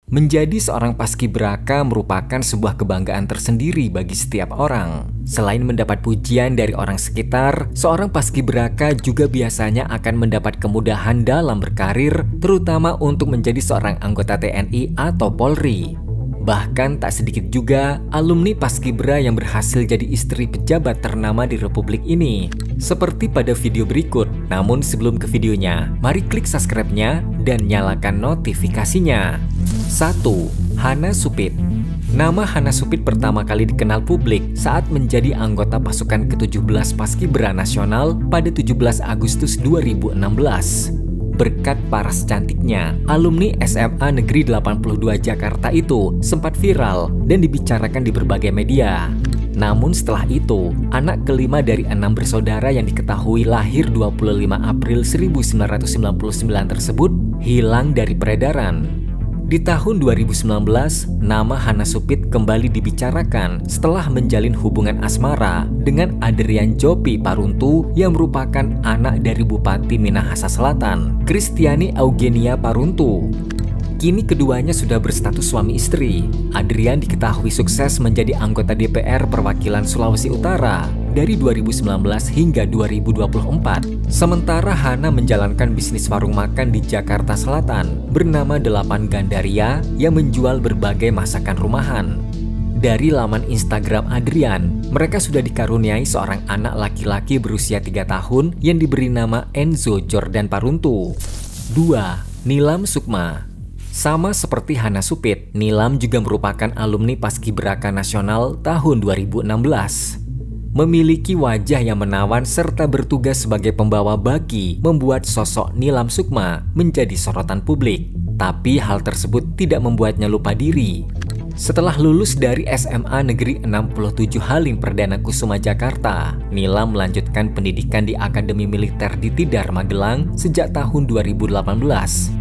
Menjadi seorang paskibraka merupakan sebuah kebanggaan tersendiri bagi setiap orang. Selain mendapat pujian dari orang sekitar, seorang paskibraka juga biasanya akan mendapat kemudahan dalam berkarir, terutama untuk menjadi seorang anggota TNI atau Polri. Bahkan tak sedikit juga alumni paskibra yang berhasil jadi istri pejabat ternama di Republik ini. Seperti pada video berikut. Namun sebelum ke videonya, mari klik subscribe-nya dan nyalakan notifikasinya. 1. Hana Supit. Nama Hana Supit pertama kali dikenal publik saat menjadi anggota pasukan ke-17 Paskibra Nasional pada 17 Agustus 2016. Berkat paras cantiknya, alumni SMA Negeri 82 Jakarta itu sempat viral dan dibicarakan di berbagai media. Namun setelah itu, anak kelima dari 6 bersaudara yang diketahui lahir 25 April 1999 tersebut hilang dari peredaran. Di tahun 2019, nama Hana Supit kembali dibicarakan setelah menjalin hubungan asmara dengan Adrian Jopi Paruntu yang merupakan anak dari Bupati Minahasa Selatan, Kristiani Eugenia Paruntu. Kini keduanya sudah berstatus suami istri. Adrian diketahui sukses menjadi anggota DPR Perwakilan Sulawesi Utara dari 2019 hingga 2024. Sementara Hana menjalankan bisnis warung makan di Jakarta Selatan bernama 8 Gandaria yang menjual berbagai masakan rumahan. Dari laman Instagram Adrian, mereka sudah dikaruniai seorang anak laki-laki berusia 3 tahun yang diberi nama Enzo Jordan Paruntu. 2. Nilam Sukma. Sama seperti Hana Supit, Nilam juga merupakan alumni Paskibraka Nasional tahun 2016. Memiliki wajah yang menawan serta bertugas sebagai pembawa baki membuat sosok Nilam Sukma menjadi sorotan publik. Tapi hal tersebut tidak membuatnya lupa diri. Setelah lulus dari SMA Negeri 67 Halim Perdana Kusuma Jakarta, Nilam melanjutkan pendidikan di Akademi Militer di Tidar, Magelang sejak tahun 2018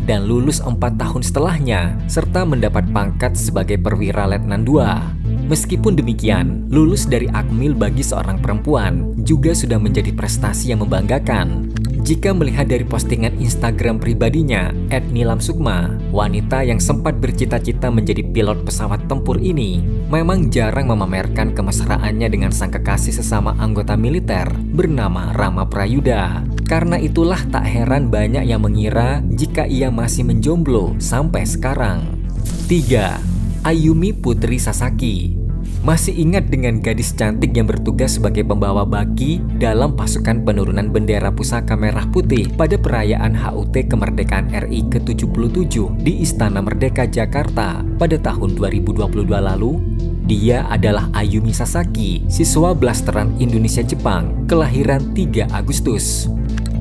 dan lulus 4 tahun setelahnya serta mendapat pangkat sebagai Perwira Letnan II. Meskipun demikian, lulus dari Akmil bagi seorang perempuan juga sudah menjadi prestasi yang membanggakan. Jika melihat dari postingan Instagram pribadinya, @nilamsukma, wanita yang sempat bercita-cita menjadi pilot pesawat tempur ini memang jarang memamerkan kemesraannya dengan sang kekasih sesama anggota militer bernama Rama Prayuda. Karena itulah tak heran banyak yang mengira jika ia masih menjomblo sampai sekarang. 3. Ayumi Putri Sasaki. Masih ingat dengan gadis cantik yang bertugas sebagai pembawa baki dalam pasukan penurunan bendera pusaka merah putih pada perayaan HUT kemerdekaan RI ke-77 di Istana Merdeka Jakarta pada tahun 2022 lalu? Dia adalah Ayumi Sasaki, siswa blasteran Indonesia Jepang, kelahiran 3 Agustus.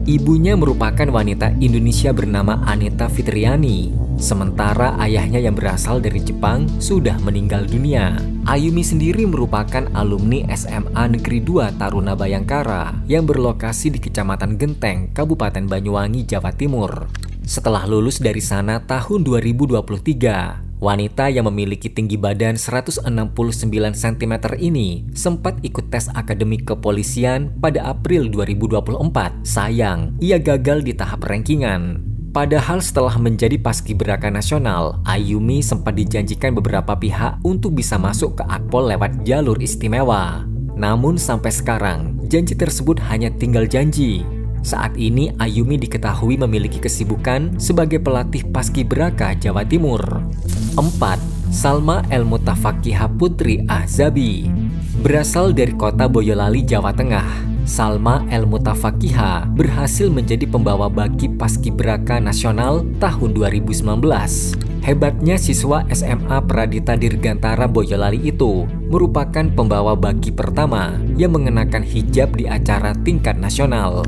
Ibunya merupakan wanita Indonesia bernama Anita Fitriani. Sementara ayahnya yang berasal dari Jepang sudah meninggal dunia. Ayumi sendiri merupakan alumni SMA Negeri 2 Taruna Bayangkara yang berlokasi di Kecamatan Genteng, Kabupaten Banyuwangi, Jawa Timur. Setelah lulus dari sana tahun 2023, wanita yang memiliki tinggi badan 169 cm ini sempat ikut tes akademik kepolisian pada April 2024. Sayang, ia gagal di tahap rankingan. Padahal setelah menjadi Paskibraka Nasional, Ayumi sempat dijanjikan beberapa pihak untuk bisa masuk ke Akpol lewat jalur istimewa. Namun sampai sekarang, janji tersebut hanya tinggal janji. Saat ini Ayumi diketahui memiliki kesibukan sebagai pelatih Paskibraka Jawa Timur. 4. Salma El-Mutafakihah Putri Ahzabi. Berasal dari kota Boyolali, Jawa Tengah, Salma El-Mutafakihah berhasil menjadi pembawa baki Paskibraka Nasional tahun 2019. Hebatnya siswa SMA Pradita Dirgantara Boyolali itu merupakan pembawa baki pertama yang mengenakan hijab di acara tingkat nasional.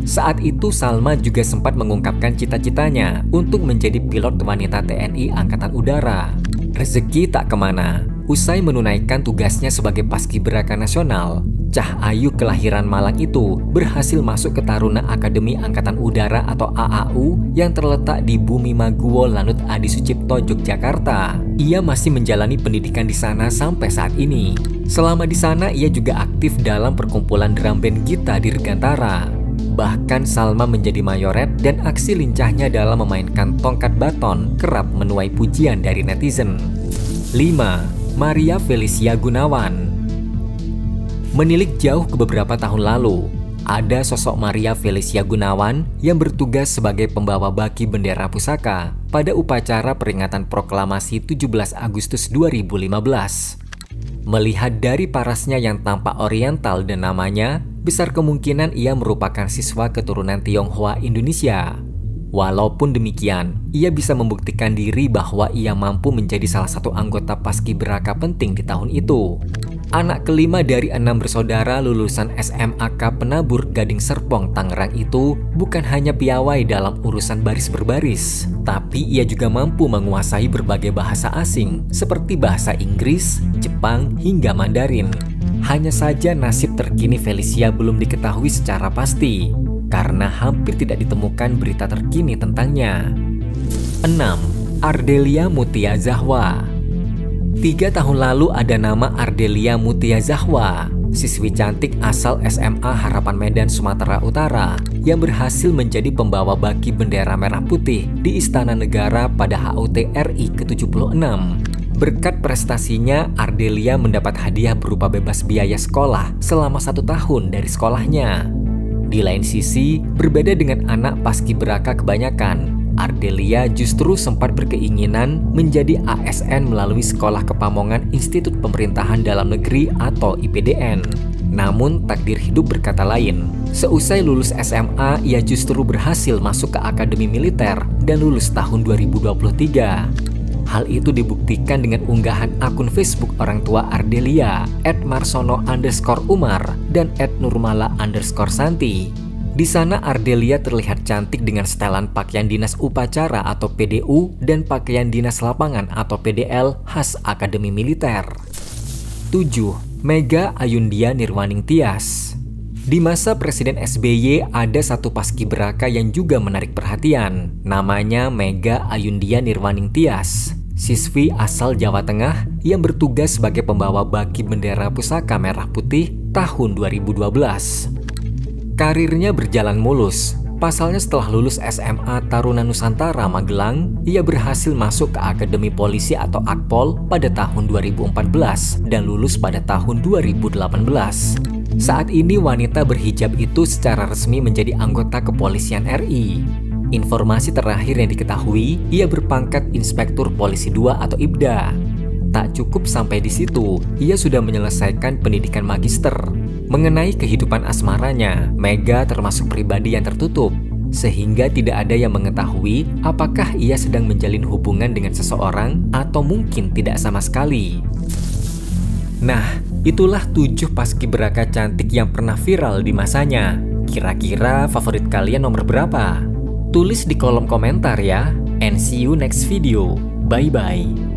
Saat itu Salma juga sempat mengungkapkan cita-citanya untuk menjadi pilot wanita TNI Angkatan Udara. Rezeki tak kemana. Usai menunaikan tugasnya sebagai Paskibraka Nasional, Cah Ayu kelahiran Malang itu berhasil masuk ke Taruna Akademi Angkatan Udara atau AAU yang terletak di Bumi Maguwo Lanut Adi Sucipto, Yogyakarta. Ia masih menjalani pendidikan di sana sampai saat ini. Selama di sana ia juga aktif dalam perkumpulan drum band Gita Dirgantara. Bahkan Salma menjadi mayoret dan aksi lincahnya dalam memainkan tongkat baton kerap menuai pujian dari netizen. 5. Maria Felicia Gunawan. Menilik jauh ke beberapa tahun lalu, ada sosok Maria Felicia Gunawan yang bertugas sebagai pembawa baki bendera pusaka pada upacara peringatan proklamasi 17 Agustus 2015. Melihat dari parasnya yang tampak oriental dan namanya, besar kemungkinan ia merupakan siswa keturunan Tionghoa Indonesia. Walaupun demikian, ia bisa membuktikan diri bahwa ia mampu menjadi salah satu anggota paskibraka penting di tahun itu. Anak kelima dari 6 bersaudara lulusan SMAK Penabur Gading Serpong, Tangerang itu bukan hanya piawai dalam urusan baris berbaris, tapi ia juga mampu menguasai berbagai bahasa asing seperti bahasa Inggris, Jepang, hingga Mandarin. Hanya saja nasib terkini Felicia belum diketahui secara pasti, karena hampir tidak ditemukan berita terkini tentangnya. 6. Ardelia Mutia Zahwa. 3 tahun lalu ada nama Ardelia Mutia Zahwa, siswi cantik asal SMA Harapan Medan, Sumatera Utara, yang berhasil menjadi pembawa baki bendera merah putih di Istana Negara pada HUT RI ke-76. Berkat prestasinya, Ardelia mendapat hadiah berupa bebas biaya sekolah selama 1 tahun dari sekolahnya. Di lain sisi, berbeda dengan anak paskibraka kebanyakan, Ardelia justru sempat berkeinginan menjadi ASN melalui Sekolah Kepamongan Institut Pemerintahan Dalam Negeri atau IPDN. Namun takdir hidup berkata lain. Seusai lulus SMA, ia justru berhasil masuk ke Akademi Militer dan lulus tahun 2023. Hal itu dibuktikan dengan unggahan akun Facebook orang tua Ardelia @marsono_umar dan @nurmala_santi. Di sana Ardelia terlihat cantik dengan setelan pakaian dinas upacara atau PDU dan pakaian dinas lapangan atau PDL khas Akademi Militer. 7. Mega Ayundia Nirwaning Tias. Di masa Presiden SBY ada satu paskibraka yang juga menarik perhatian. Namanya Mega Ayundia Nirwaning Tias, siswi asal Jawa Tengah yang bertugas sebagai pembawa baki bendera pusaka merah putih tahun 2012. Karirnya berjalan mulus. Pasalnya setelah lulus SMA Taruna Nusantara Magelang, ia berhasil masuk ke Akademi Polisi atau Akpol pada tahun 2014 dan lulus pada tahun 2018. Saat ini wanita berhijab itu secara resmi menjadi anggota Kepolisian RI. Informasi terakhir yang diketahui, ia berpangkat Inspektur Polisi 2 atau IPDA. Tak cukup sampai di situ, ia sudah menyelesaikan pendidikan magister. Mengenai kehidupan asmaranya, Mega termasuk pribadi yang tertutup, sehingga tidak ada yang mengetahui apakah ia sedang menjalin hubungan dengan seseorang atau mungkin tidak sama sekali. Nah, itulah 7 paskibraka cantik yang pernah viral di masanya. Kira-kira favorit kalian nomor berapa? Tulis di kolom komentar ya. And see you next video. Bye-bye.